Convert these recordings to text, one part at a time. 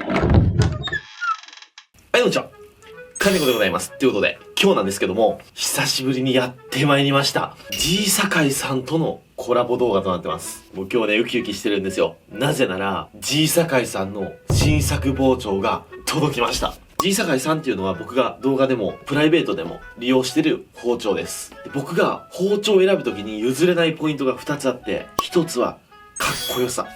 はい、どうもこんにちは。金子でございます。ということで、今日なんですけども、久しぶりにやってまいりました。G 酒井さんとのコラボ動画となってます。もう今日ね、ウキウキしてるんですよ。なぜなら、G 酒井さんの新作包丁が届きました。G 酒井さんっていうのは僕が動画でもプライベートでも利用してる包丁です。で僕が包丁を選ぶときに譲れないポイントが2つあって、1つはかっこよさ。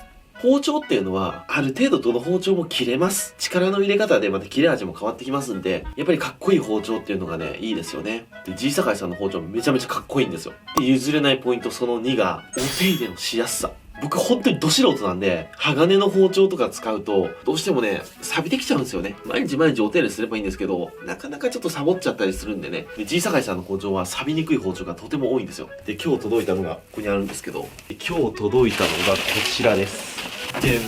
包丁っていうのは、ある程度どの包丁も切れます。力の入れ方でまた切れ味も変わってきますんで、やっぱりかっこいい包丁っていうのがね、いいですよね。で、G 酒井さんの包丁めちゃめちゃかっこいいんですよ。で、譲れないポイントその2が、お手入れのしやすさ。僕本当にど素人なんで、鋼の包丁とか使うと、どうしてもね、錆びてきちゃうんですよね。毎日お手入れすればいいんですけど、なかなかちょっとサボっちゃったりするんでね。で、G 酒井さんの包丁は錆びにくい包丁がとても多いんですよ。で、今日届いたのがここにあるんですけど、で今日届いたのがこちらです。で、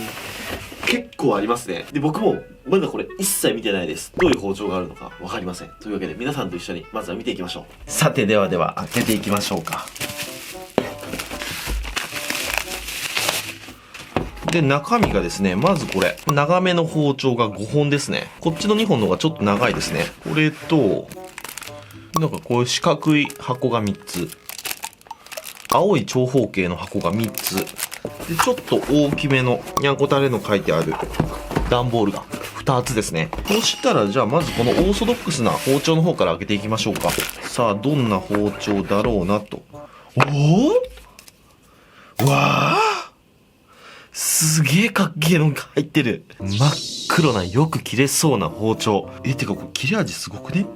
結構ありますね。で、僕もまだこれ一切見てないです。どういう包丁があるのかわかりません。というわけで皆さんと一緒にまずは見ていきましょう。さて、では開けていきましょうか。で、中身がですね、まずこれ、長めの包丁が5本ですね。こっちの2本の方がちょっと長いですね。これと、なんかこういう四角い箱が3つ。青い長方形の箱が3つ。で、ちょっと大きめのにゃんこタレの書いてある段ボールが2つですね。そしたら、じゃあまずこのオーソドックスな包丁の方から開けていきましょうか。さあ、どんな包丁だろうなと。おわーすげえかっけえのが入ってる。真っ黒なよく切れそうな包丁。てかこれ切れ味すごくね？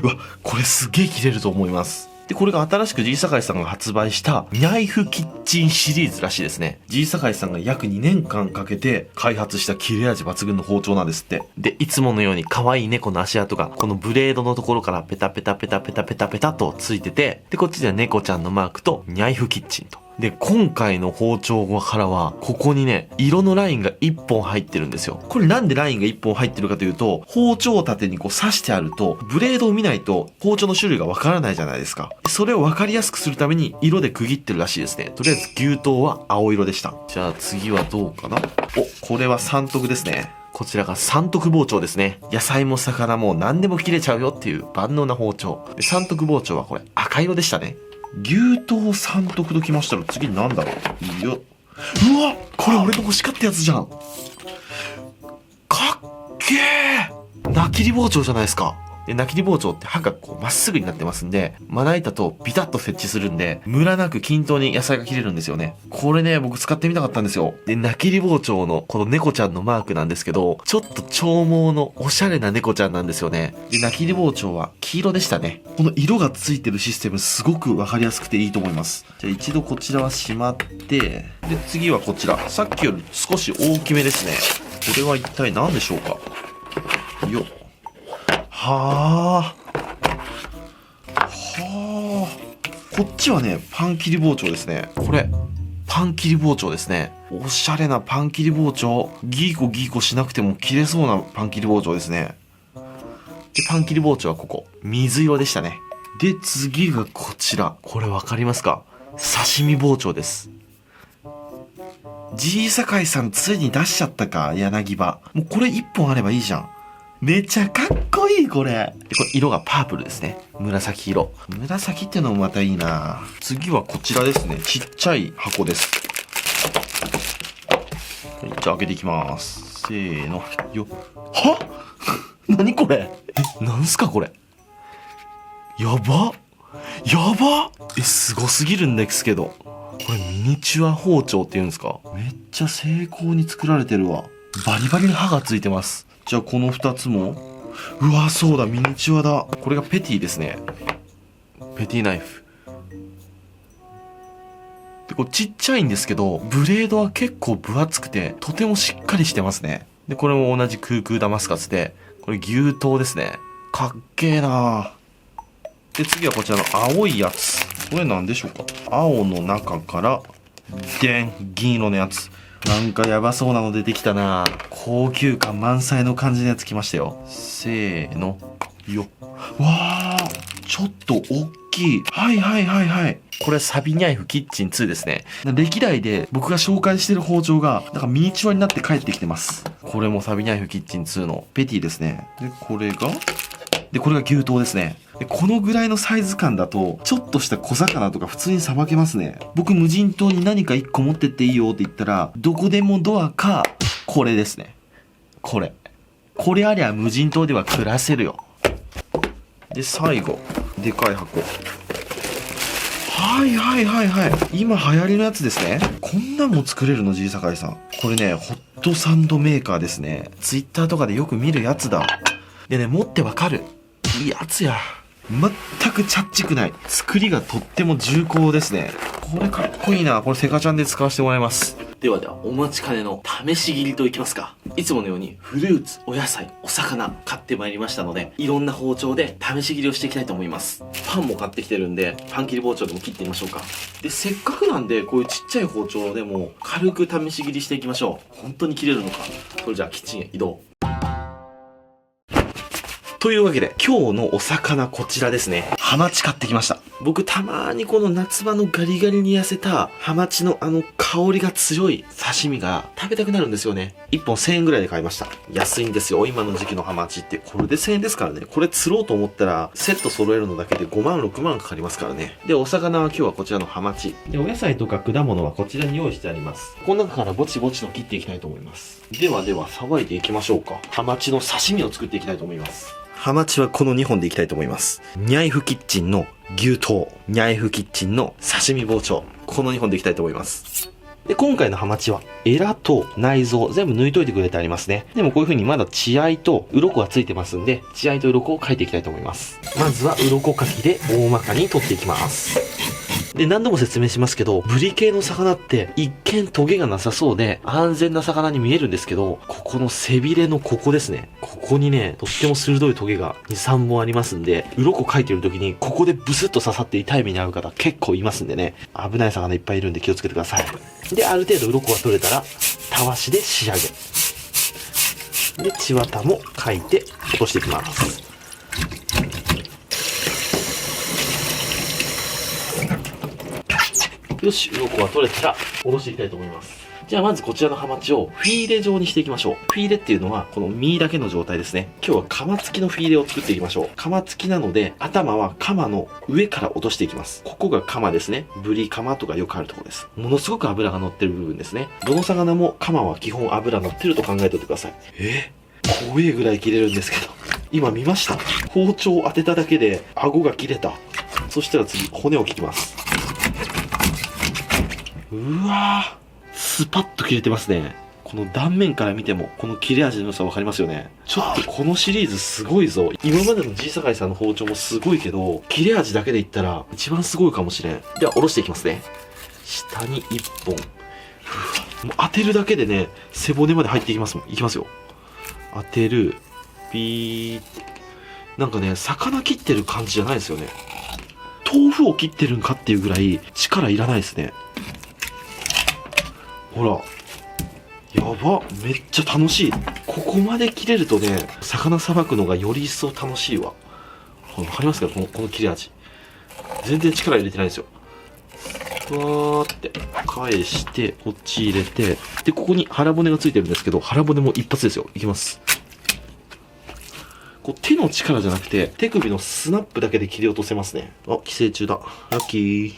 うわ、これすげえ切れると思います。で、これが新しく G 酒井さんが発売したナイフキッチンシリーズらしいですね。G 酒井さんが約2年間かけて開発した切れ味抜群の包丁なんですって。で、いつものように可愛い猫の足跡がこのブレードのところからペタペタペタペタペタペタとついてて、で、こっちでは猫ちゃんのマークとナイフキッチンと。で、今回の包丁からは、ここにね、色のラインが1本入ってるんですよ。これなんでラインが1本入ってるかというと、包丁を縦にこう刺してあると、ブレードを見ないと包丁の種類がわからないじゃないですか。それをわかりやすくするために色で区切ってるらしいですね。とりあえず牛刀は青色でした。じゃあ次はどうかな？これは三徳ですね。こちらが三徳包丁ですね。野菜も魚も何でも切れちゃうよっていう万能な包丁。で、三徳包丁はこれ赤色でしたね。牛刀三徳ときましたら次なんだろう。よっ。うわ、これ俺の欲しかったやつじゃん。かっけー。菜切り包丁じゃないですか。で、菜切り包丁って刃がこうまっすぐになってますんで、まな板とビタッと設置するんで、ムラなく均等に野菜が切れるんですよね。これね、僕使ってみたかったんですよ。で、菜切り包丁のこの猫ちゃんのマークなんですけど、ちょっと長毛のおしゃれな猫ちゃんなんですよね。で、菜切り包丁は黄色でしたね。この色がついてるシステムすごくわかりやすくていいと思います。じゃあ一度こちらはしまって、で、次はこちら。さっきより少し大きめですね。これは一体何でしょうか？よっ。はあ。こっちはね、パン切り包丁ですね。これ、パン切り包丁ですね。おしゃれなパン切り包丁。ギーコギーコしなくても切れそうなパン切り包丁ですね。で、パン切り包丁はここ。水色でしたね。で、次がこちら。これわかりますか？刺身包丁です。G 酒井さんついに出しちゃったか、柳葉。もうこれ一本あればいいじゃん。めちゃかっこいい、これ。で、これ色がパープルですね。紫色。紫ってのもまたいいな。次はこちらですね。ちっちゃい箱です。はい、じゃあ開けていきます。せーの。よ。は何これ？なんすかこれ。やば。すごすぎるんですけど。これミニチュア包丁って言うんですか？めっちゃ精巧に作られてるわ。バリバリの刃がついてます。じゃあこの2つも。うわ、そうだ、ミニチュアだ。これがペティですね。ペティナイフ。で、これちっちゃいんですけど、ブレードは結構分厚くて、とてもしっかりしてますね。で、これも同じ空空ダマスカスで、これ牛刀ですね。かっけえな。で、次はこちらの青いやつ。これ何でしょうか？青の中から、銀色のやつ。なんかやばそうなの出てきたな。高級感満載の感じのやつ来ましたよ。せーの。よっ。わー。ちょっと大きい。はい。これサビニャイフキッチン2ですね。歴代で僕が紹介してる包丁が、なんかミニチュアになって帰ってきてます。これもサビニャイフキッチン2のペティですね。で、これが牛刀ですね。で、このぐらいのサイズ感だと、ちょっとした小魚とか普通にさばけますね。僕無人島に何か1個持ってっていいよって言ったら、どこでもドアか、これですね。これありゃ無人島では暮らせるよ。で、最後、でかい箱。今流行りのやつですね。こんなんも作れるの、G酒井さん。これね、ホットサンドメーカーですね。ツイッターとかでよく見るやつだ。でね、持ってわかる。いいやつや。全くチャッチくない。作りがとっても重厚ですね。これかっこいいな。これセカチャンで使わせてもらいます。ではお待ちかねの試し切りといきますか。いつものようにフルーツ、お野菜、お魚買ってまいりましたので、いろんな包丁で試し切りをしていきたいと思います。パンも買ってきてるんで、パン切り包丁でも切ってみましょうか。で、せっかくなんでこういうちっちゃい包丁でも軽く試し切りしていきましょう。本当に切れるのか。それじゃあキッチンへ移動。というわけで、今日のお魚こちらですね。ハマチ買ってきました。僕たまーにこの夏場のガリガリに痩せたハマチの香りが強い刺身が食べたくなるんですよね。1本1000円ぐらいで買いました。安いんですよ、今の時期のハマチって。これで1000円ですからね。これ釣ろうと思ったら、セット揃えるのだけで5万、6万かかりますからね。で、お魚は今日はこちらのハマチ。で、お野菜とか果物はこちらに用意してあります。この中からぼちぼちと切っていきたいと思います。では、さばいていきましょうか。ハマチの刺身を作っていきたいと思います。ハマチはこの2本でいきたいと思います。ニャイフキッチンの牛刀、ニャイフキッチンの刺身包丁、この2本でいきたいと思います。で、今回のハマチはエラと内臓全部抜いといてくれてありますね。でもこういう風にまだ血合いと鱗がついてますんで、血合いと鱗を描いていきたいと思います。まずは鱗描きで大まかに取っていきます。で、何度も説明しますけど、ブリ系の魚って一見トゲがなさそうで安全な魚に見えるんですけど、ここの背びれのここですね。ここにね、とっても鋭いトゲが2、3本ありますんで、鱗描いてる時にここでブスッと刺さって痛い目に遭う方結構いますんでね、危ない魚いっぱいいるんで気をつけてください。で、ある程度鱗が取れたら、たわしで仕上げ。で、血綿も描いて落としていきます。よし、鱗が取れたら、おろしていきたいと思います。じゃあまずこちらのハマチをフィーレ状にしていきましょう。フィーレっていうのはこの身だけの状態ですね。今日はカマ付きのフィーレを作っていきましょう。カマ付きなので頭はカマの上から落としていきます。ここがカマですね。ブリカマとかよくあるところです。ものすごく脂が乗ってる部分ですね。どの魚もカマは基本脂乗ってると考えておいてください。怖えぐらい切れるんですけど。今見ました。包丁を当てただけで顎が切れた。そしたら次骨を切ります。うわー、スパッと切れてますね。この断面から見てもこの切れ味の良さ分かりますよね。ちょっとこのシリーズすごいぞ。今までの G 酒井さんの包丁もすごいけど、切れ味だけで言ったら一番すごいかもしれん。では下ろしていきますね。下に1本。もう当てるだけでね、背骨まで入っていきますもん。いきますよ。当てる。ピー。なんかね、魚切ってる感じじゃないですよね。豆腐を切ってるんかっていうぐらい力いらないですね。ほら。やば。めっちゃ楽しい。ここまで切れるとね、魚さばくのがより一層楽しいわ。わかりますか、この切れ味。全然力入れてないんですよ。ふわーって返して、こっち入れて、で、ここに腹骨がついてるんですけど、腹骨も一発ですよ。いきます。こう手の力じゃなくて、手首のスナップだけで切り落とせますね。あ、寄生虫だ。ラッキー。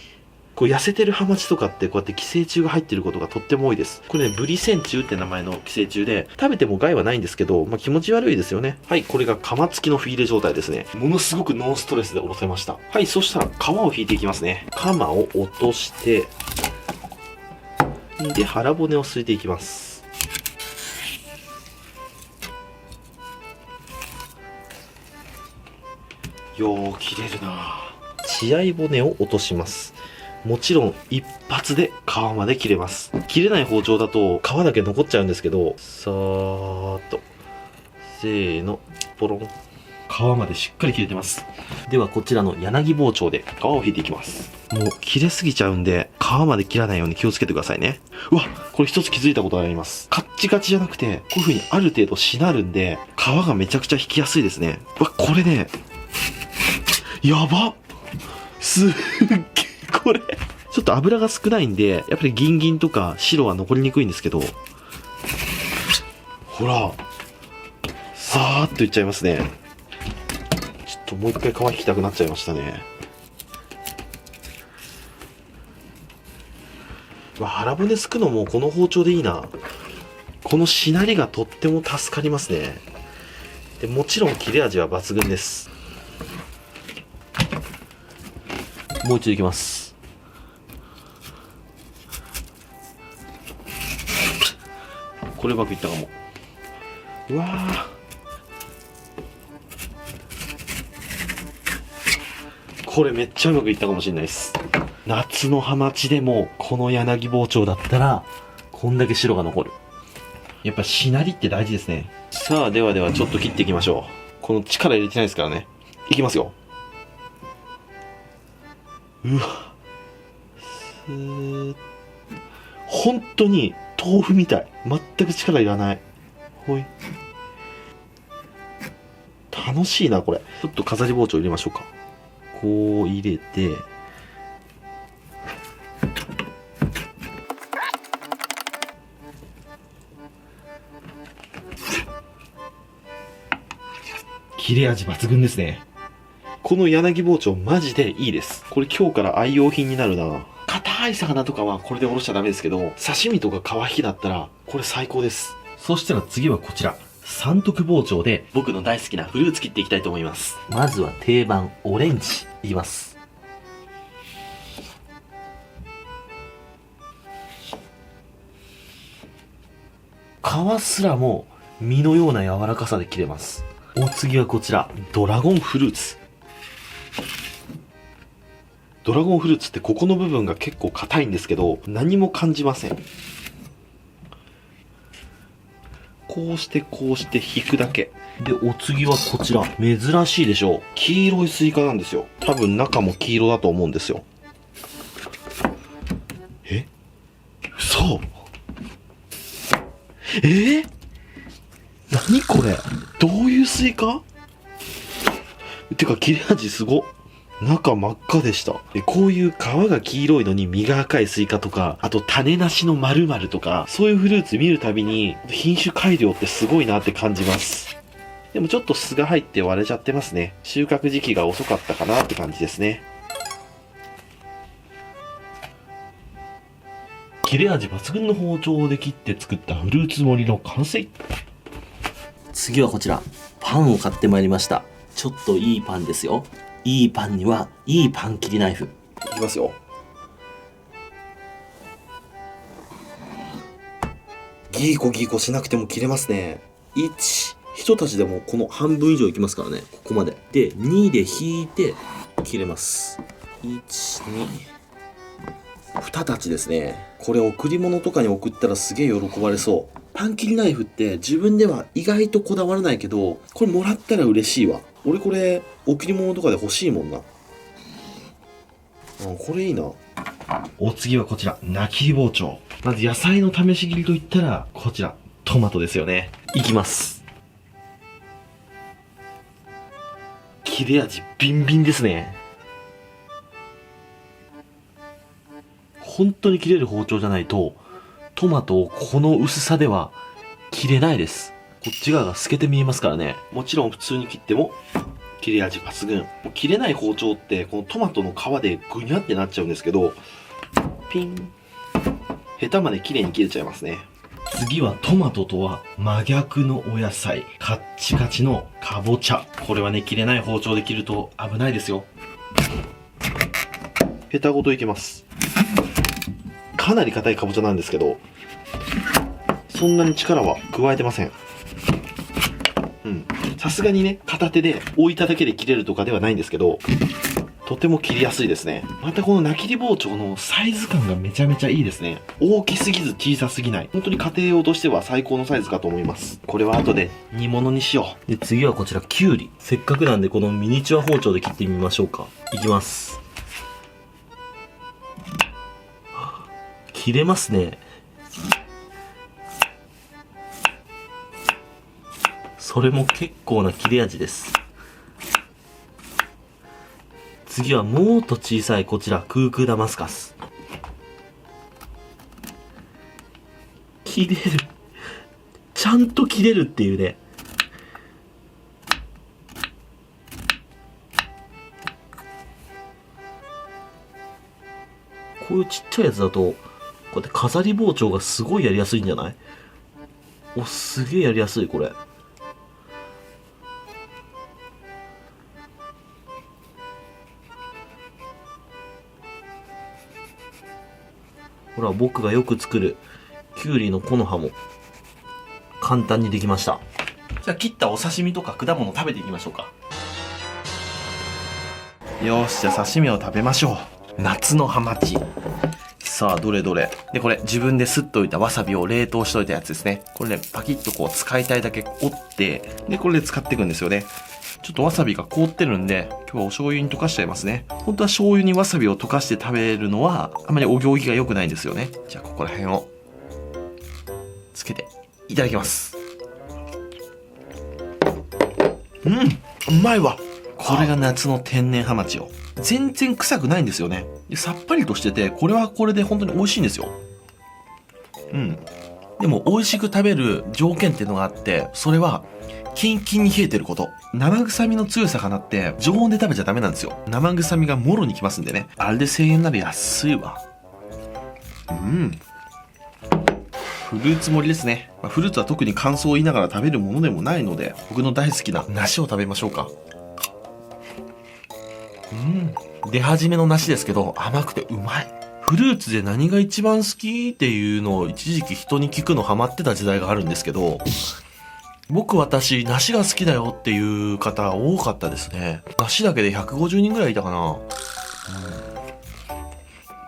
こう痩せてるハマチとかってこうやって寄生虫が入ってることがとっても多いです。これね、ブリセン虫って名前の寄生虫で、食べても害はないんですけど、まあ、気持ち悪いですよね。はい、これがカマ付きのフィーレ状態ですね。ものすごくノンストレスでおろせました。はい、そしたら皮を引いていきますね。カマを落として、で、腹骨をすいていきます。よー、切れるな。血合い骨を落とします。もちろん一発で皮まで切れます。切れない包丁だと皮だけ残っちゃうんですけど、さーっと、せーの、ポロン。皮までしっかり切れてます。ではこちらの柳包丁で皮を引いていきます。もう切れすぎちゃうんで、皮まで切らないように気をつけてくださいね。うわ、これ一つ気づいたことがあります。カッチカチじゃなくて、こういう風にある程度しなるんで、皮がめちゃくちゃ引きやすいですね。うわ、これね、やばっ、すっげえこれ。ちょっと油が少ないんで、やっぱり銀銀とか白は残りにくいんですけど、ほら、さーっといっちゃいますね。ちょっともう一回皮引きたくなっちゃいましたね。腹骨すくのもこの包丁でいいな。このしなりがとっても助かりますね。でもちろん切れ味は抜群です。もう一度いきます。これうまくいったかも。うわー、これめっちゃうまくいったかもしれないです。夏のハマチでもこの柳包丁だったらこんだけ白が残る。やっぱしなりって大事ですね。さあ、ではちょっと切っていきましょう。この力入れてないですからね。いきますよ。うわ、本当に豆腐みたい。全く力いらない。ほい。楽しいな、これ。ちょっと飾り包丁入れましょうか。こう入れて、切れ味抜群ですね。この柳包丁マジでいいです。これ今日から愛用品になるな。硬い魚とかはこれでおろしちゃダメですけど、刺身とか皮引きだったらこれ最高です。そしたら次はこちら。三徳包丁で僕の大好きなフルーツ切っていきたいと思います。まずは定番オレンジいきます。皮すらも実のような柔らかさで切れます。お次はこちら、ドラゴンフルーツ。ドラゴンフルーツってここの部分が結構硬いんですけど、何も感じません。こうして引くだけ。で、お次はこちら。珍しいでしょう。黄色いスイカなんですよ。多分中も黄色だと思うんですよ。嘘。何これ、どういうスイカ？てか切れ味すごっ。中真っ赤でした。こういう皮が黄色いのに身が赤いスイカとか、あと種なしの〇〇とか、そういうフルーツ見るたびに品種改良ってすごいなって感じます。でもちょっと巣が入って割れちゃってますね。収穫時期が遅かったかなって感じですね。切れ味抜群の包丁で切って作ったフルーツ盛りの完成。次はこちら、パンを買ってまいりました。ちょっといいパンですよ。いいパンにはいいパン切りナイフ。いきますよ。ギーコしなくても切れますね。一たちでもこの半分以上いきますからね。ここまで。で、2で引いて切れます。1、2、2たちですね。これ贈り物とかに送ったらすげえ喜ばれそう。パン切りナイフって自分では意外とこだわらないけど、これもらったら嬉しいわ。俺これ贈り物とかで欲しいもんな。これいいな。お次はこちら、菜切り包丁。まず野菜の試し切りといったらこちら、トマトですよね。いきます。切れ味ビンビンですね。本当に切れる包丁じゃないとトマトをこの薄さでは切れないです。こっち側が透けて見えますからね。もちろん普通に切っても切れ味抜群。切れない包丁ってこのトマトの皮でグニャってなっちゃうんですけど、ピン、ヘタまで綺麗に切れちゃいますね。次はトマトとは真逆のお野菜、カッチカチのかぼちゃ。これはね、切れない包丁で切ると危ないですよ。ヘタごといけます。かなり硬いかぼちゃなんですけど、そんなに力は加えてません。さすがにね、片手で置いただけで切れるとかではないんですけど、とても切りやすいですね。またこの菜切り包丁のサイズ感がめちゃめちゃいいですね。大きすぎず小さすぎない。本当に家庭用としては最高のサイズかと思います。これは後で煮物にしよう。で、次はこちらきゅうり。せっかくなんでこのミニチュア包丁で切ってみましょうか。いきます。切れますね。それも結構な切れ味です。次はもっと小さいこちら、クークーダマスカス。切れる。ちゃんと切れるっていうね。こういうちっちゃいやつだと、こうやって飾り包丁がすごいやりやすいんじゃない？お、すげえやりやすい、これ。ほら、僕がよく作るきゅうりの木の葉も簡単にできました。じゃあ切ったお刺身とか果物食べていきましょうか。よーし、じゃあ刺身を食べましょう。夏のハマチ。さあ、どれどれ。で、これ自分ですっといたわさびを冷凍しといたやつですね。これね、パキッとこう使いたいだけ折って、で、これで使っていくんですよね。ちょっとわさびが凍ってるんで、今日はお醤油に溶かしちゃいますね。本当は醤油にわさびを溶かして食べるのは、あまりお行儀が良くないんですよね。じゃあ、ここら辺を、つけて、いただきます。うん、うまいわ。これが夏の天然ハマチよ。全然臭くないんですよね。で、さっぱりとしてて、これはこれで本当に美味しいんですよ。うん。でも、美味しく食べる条件っていうのがあって、それは、キンキンに冷えてること。生臭みの強さかなって、常温で食べちゃダメなんですよ。生臭みがもろにきますんでね。あれで1000円なら安いわ。うん。フルーツ盛りですね。フルーツは特に感想を言いながら食べるものでもないので、僕の大好きな梨を食べましょうか。出始めの梨ですけど、甘くてうまい。フルーツで何が一番好きっていうのを一時期人に聞くのハマってた時代があるんですけど、私、梨が好きだよっていう方多かったですね。梨だけで150人ぐらいいたかな。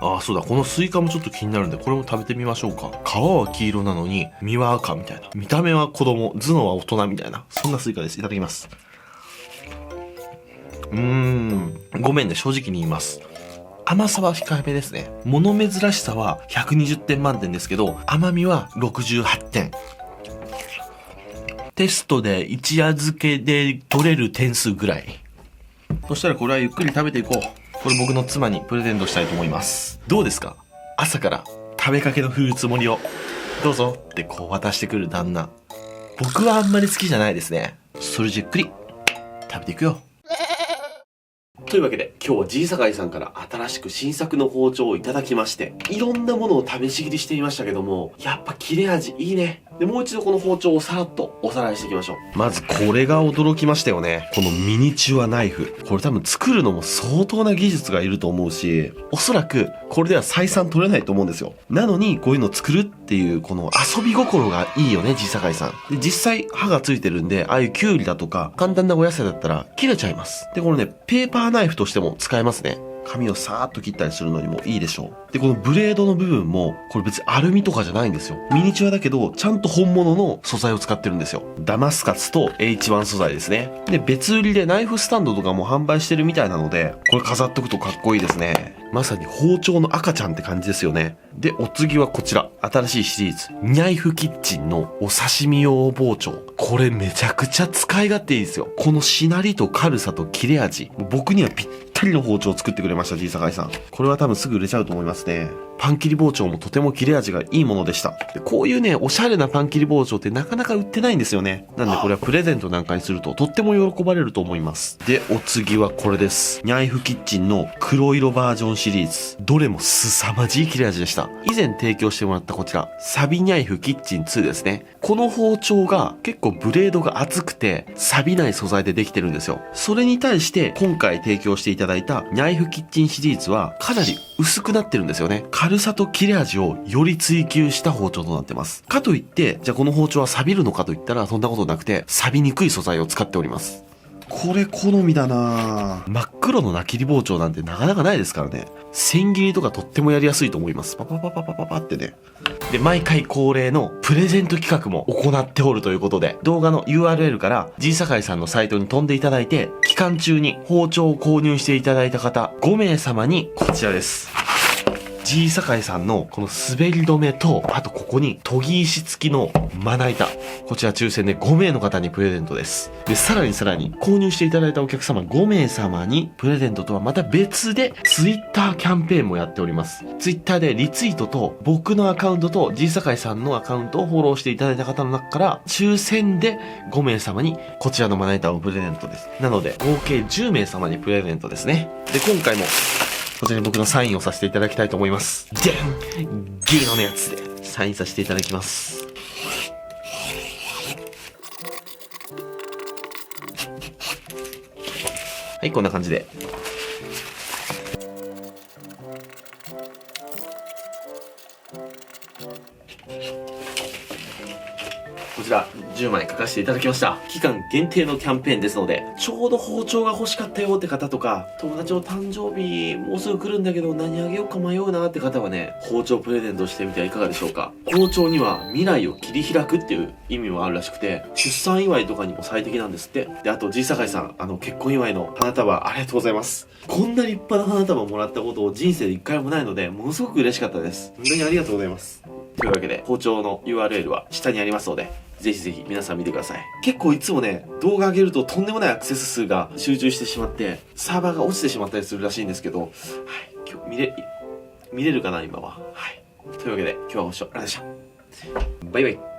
ああ、そうだ。このスイカもちょっと気になるんで、これも食べてみましょうか。皮は黄色なのに、実は赤みたいな。見た目は子供、頭脳は大人みたいな。そんなスイカです。いただきます。ごめんね、正直に言います。甘さは控えめですね。物珍しさは120点満点ですけど、甘みは68点。テストで一夜漬けで取れる点数ぐらい。そしたらこれはゆっくり食べていこう。これ僕の妻にプレゼントしたいと思います。どうですか？朝から食べかけのフルーツ盛りをどうぞってこう渡してくる旦那。僕はあんまり好きじゃないですね。それじっくり食べていくよ。というわけで今日は G 酒井さんから新しく新作の包丁をいただきまして、いろんなものを試し切りしてみましたけども、やっぱ切れ味いいね。で、もう一度この包丁をさらっとおさらいしていきましょう。まずこれが驚きましたよね。このミニチュアナイフ。これ多分作るのも相当な技術がいると思うし、おそらくこれでは採算取れないと思うんですよ。なのにこういうのを作るっていうこの遊び心がいいよね、G 酒井さん。で、実際刃がついてるんで、ああいうキュウリだとか簡単なお野菜だったら切れちゃいます。で、これね、ペーパーナイフとしても使えますね。紙をさーっと切ったりするのにもいいでしょう。で、このブレードの部分も、これ別にアルミとかじゃないんですよ。ミニチュアだけど、ちゃんと本物の素材を使ってるんですよ。ダマスカスと H1 素材ですね。で、別売りでナイフスタンドとかも販売してるみたいなので、これ飾っとくとかっこいいですね。まさに包丁の赤ちゃんって感じですよね。で、お次はこちら。新しいシリーズ。ニャイフキッチンのお刺身用包丁。これめちゃくちゃ使い勝手いいですよ。このしなりと軽さと切れ味。僕にはぴったりの包丁を作ってくれました、G 酒井さん。これは多分すぐ売れちゃうと思いますね。パン切り包丁もとても切れ味がいいものでした。で、こういうね、おしゃれなパン切り包丁ってなかなか売ってないんですよね。なんでこれはプレゼントなんかにするととっても喜ばれると思います。で、お次はこれです。ニャイフキッチンの黒色バージョンシリーズ。どれも凄まじい切れ味でした。以前提供してもらったこちら、サビニャイフキッチン2ですね。この包丁が結構ブレードが厚くて、錆びない素材でできてるんですよ。それに対して今回提供していただいたニャイフキッチンシリーズはかなり薄くなってるんですよね。軽さと切れ味をより追求した包丁となってます。かといって、じゃあこの包丁は錆びるのかといったらそんなことなくて、錆びにくい素材を使っております。これ好みだなぁ。真っ黒の切り包丁なんてなかなかないですからね。千切りとかとってもやりやすいと思います。パパパパパパパってね。で、毎回恒例のプレゼント企画も行っておるということで、動画の URL から G 酒井さんのサイトに飛んでいただいて、期間中に包丁を購入していただいた方5名様にこちらです。G 堺さんのこの滑り止めと、あとここに研ぎ石付きのまな板。こちら抽選で5名の方にプレゼントです。で、さらに購入していただいたお客様5名様にプレゼントとはまた別で Twitter キャンペーンもやっております。Twitter でリツイートと僕のアカウントと G 堺さんのアカウントをフォローしていただいた方の中から抽選で5名様にこちらのまな板をプレゼントです。なので合計10名様にプレゼントですね。で、今回もこちらに僕のサインをさせていただきたいと思います。でん！ギノのやつでサインさせていただきます。はい、こんな感じで。こちら10枚書かせていただきました。期間限定のキャンペーンですので、ちょうど包丁が欲しかったよって方とか、友達の誕生日もうすぐ来るんだけど何あげようか迷うなって方はね、包丁プレゼントしてみてはいかがでしょうか。包丁には未来を切り開くっていう意味もあるらしくて、出産祝いとかにも最適なんですって。で、あと G 堺さん、結婚祝いの花束ありがとうございます。こんな立派な花束もらったことを人生で一回もないので、ものすごく嬉しかったです。本当にありがとうございます。というわけで、包丁の URL は下にありますので、ぜひぜひ皆さん見てください。結構いつもね、動画上げるととんでもないアクセス数が集中してしまって、サーバーが落ちてしまったりするらしいんですけど、はい、今日見れるかな今は。はい。というわけで、今日はご視聴ありがとうございました。バイバイ。